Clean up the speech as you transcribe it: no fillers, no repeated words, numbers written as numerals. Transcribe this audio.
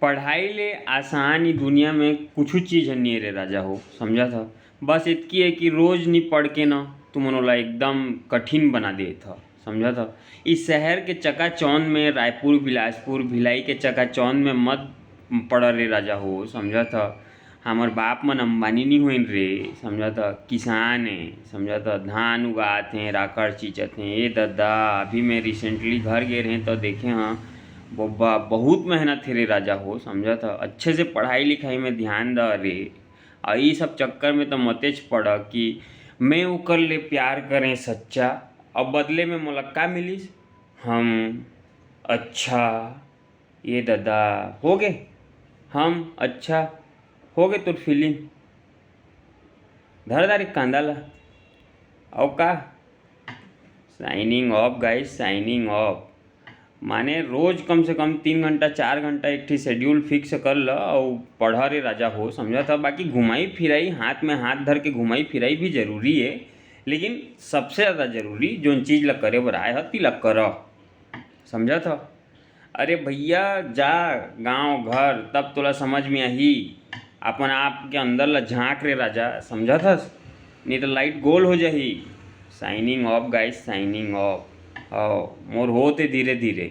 पढ़ाई ले आसान ही दुनिया में कुछ चीज़ नहीं रे राजा हो, समझा था। बस इतकी है कि रोज नहीं पढ़ के ना तुम मनोला एकदम कठिन बना दे था, समझा था। इस शहर के चकाचौंध में रायपुर बिलासपुर भिलाई के चकाचौंध में मत पड़ रे राजा हो, समझा था। हमार बाप मन अंबानी नहीं हुइन रे, समझा था। किसान है, समझा था। धान उगाते हैं, राकड़ चीचत हैं। ये दादा अभी मैं रिसेंटली घर गए रहे तो देखे हाँ बब्बा बहुत मेहनत है रे राजा हो, समझा था। अच्छे से पढ़ाई लिखाई में ध्यान द रे। और ये सब चक्कर में तो मतेच पड़ कि मैं ओकर ले प्यार करें सच्चा और बदले में मोला का मिलिस हम अच्छा। ये दादा हो गए हम अच्छा, हो गए तोर फीलिंग। धर दारी कांदा ला और का signing off guys, signing off. माने रोज कम से कम 3 घंटा 4 घंटा एक ठी शेड्यूल फिक्स कर ल और पढ़ रे राजा हो, समझा था। बाकी घुमाई फिराई हाथ में हाथ धर के घुमाई फिराई भी जरूरी है, लेकिन सबसे ज़्यादा जरूरी जोन चीज़ ला करे बर आए ह तिला कर, समझा था। अरे भैया जा गांव घर तब तोला समझ में आही। अपन आप के अंदर ला झांक रे राजा, समझा था। नहीं तो लाइट गोल हो जाही। Signing off guys, signing off. और मोर होते धीरे धीरे।